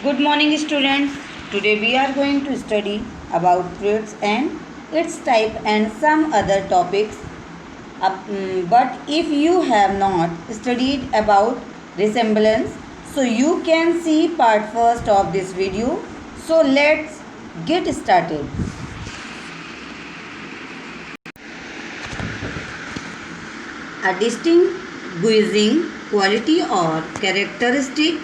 Good morning, students. Today we are going to study about traits and its type and some other topics. But if you have not studied about resemblance, so you can see part first of this video. So let's get started. A distinguishing quality or characteristic,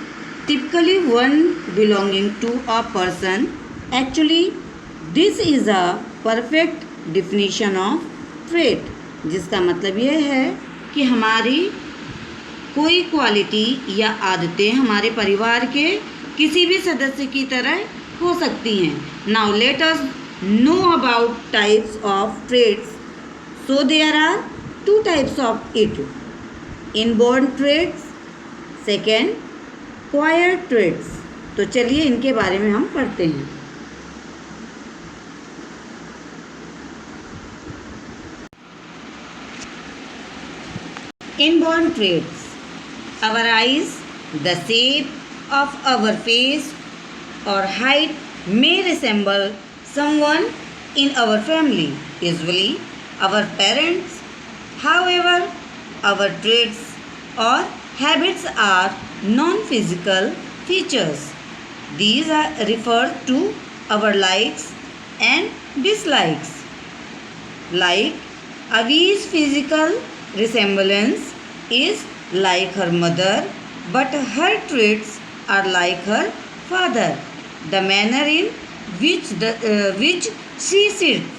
typically one belonging to a person. Actually, this is a perfect definition of trait, जिसका मतलब यह है कि हमारी कोई quality या आदतें हमारे परिवार के किसी भी सदस्य की तरह हो सकती हैं. Now let us know about types of traits. So there are two types of it: inborn traits, second acquired traits. तो चलिए इनके बारे में हम पढ़ते हैं. Inborn traits. Our eyes, the shape of our face or height may resemble someone in our family, usually our parents. However, our traits or habits are non-physical features. These are referred to our likes and dislikes. Like Avi's physical resemblance is like her mother, but her traits are like her father. The manner in which she sits.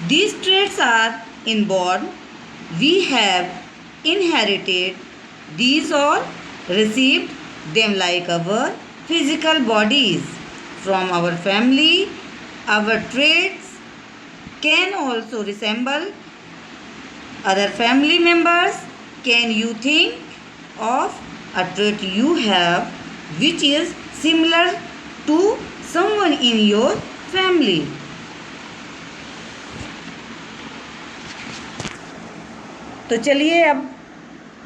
These traits are inborn. We have inherited these or received them like our physical bodies from our family. Our traits can also resemble other family members. Can you think of a trait you have which is similar to someone in your family? तो चलिए अब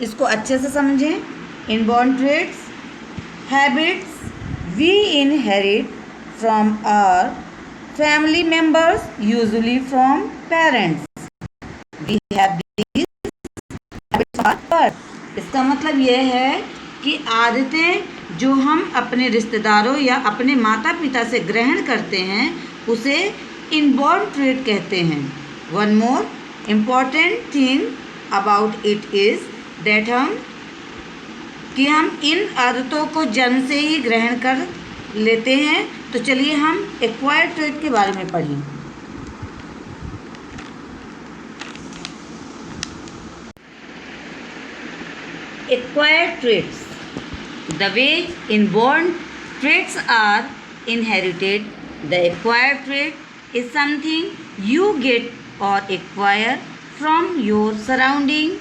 इसको अच्छे से समझें. Inborn traits, habits we inherit from our family members, usually from parents. We have these habits from birth. इसका मतलब यह है कि आदतें जो हम अपने रिश्तेदारों या अपने माता पिता से ग्रहण करते हैं उसे इनबॉर्न ट्रेट कहते हैं. One more important thing about it is that हम इन आदतों को जन्म से ही ग्रहण कर लेते हैं. तो चलिए हम एक्वायर्ड ट्रेट के बारे में पढ़ें. Acquired traits. The way inborn traits are inherited. The acquired trait is something you get और acquire from your surrounding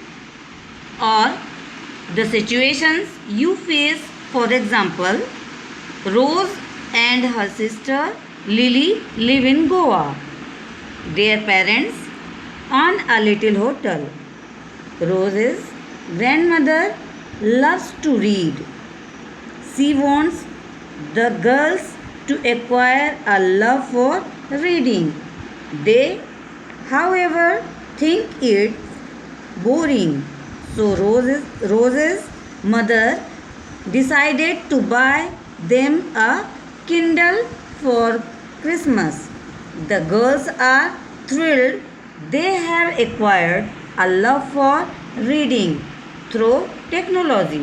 or the situations you face. For example, Rose and her sister Lily live in Goa. Their parents own a little hotel. Rose's grandmother loves to read. She wants the girls to acquire a love for reading. They, however, think it's boring. So Rose's mother decided to buy them a Kindle for Christmas. The girls are thrilled. They have acquired a love for reading through technology.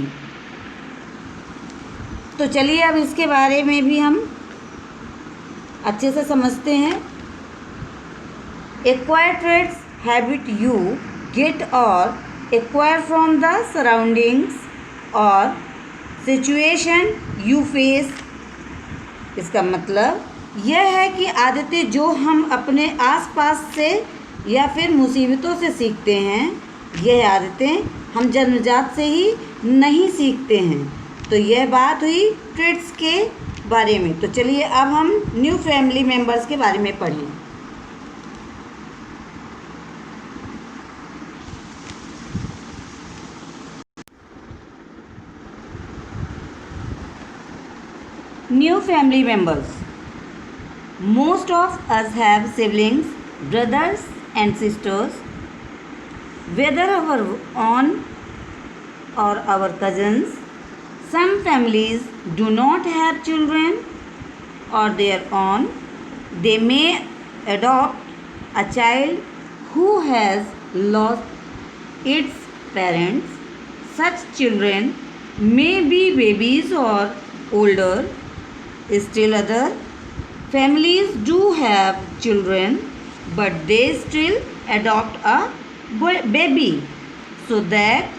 तो चलिए अब इसके बारे में भी हम अच्छे से समझते हैं. Acquired traits habit you get or acquire from the surroundings or situation you face. इसका मतलब यह है कि आदतें जो हम अपने आसपास से या फिर मुसीबतों से सीखते हैं, यह आदतें हम जन्मजात से ही नहीं सीखते हैं. तो यह बात हुई ट्रेट्स के बारे में. तो चलिए अब हम न्यू फैमिली मेम्बर्स के बारे में पढ़ें. new family members. Most of us have siblings, brothers and sisters, whether our own or our cousins. Some families do not have children or their own. They may adopt a child who has lost its parents. Such children may be babies or older. Still other families do have children, but they still adopt a baby, so that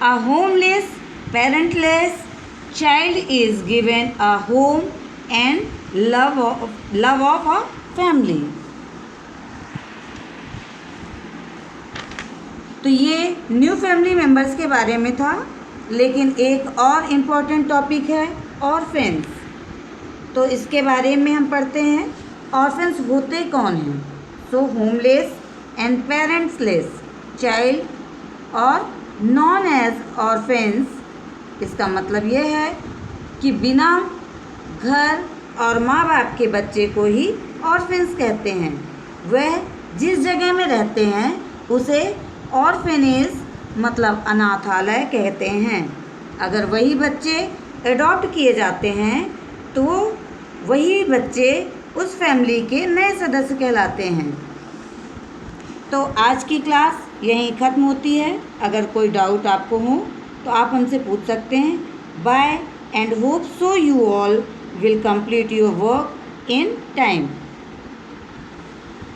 a homeless, parentless child is given a home and love of a family. तो ये new family members के बारे में था, लेकिन एक और important topic है ऑर्फेन्स। तो इसके बारे में हम पढ़ते हैं ऑर्फेन्स होते कौन हैं। सो होमलेस एंड पेरेंट्सलेस चाइल्ड और नॉन एज ऑर्फेन्स, इसका मतलब यह है कि बिना घर और माँ बाप के बच्चे को ही ऑर्फेन्स कहते हैं। वह जिस जगह में रहते हैं उसे ऑर्फेनेज मतलब अनाथालय कहते हैं। अगर वही बच्चे एडॉप्ट किए जाते हैं तो वही बच्चे उस फैमिली के नए सदस्य कहलाते हैं। तो आज की क्लास यहीं ख़त्म होती है। अगर कोई डाउट आपको हो तो आप हमसे पूछ सकते हैं। Bye and hope so you all will complete your work in time.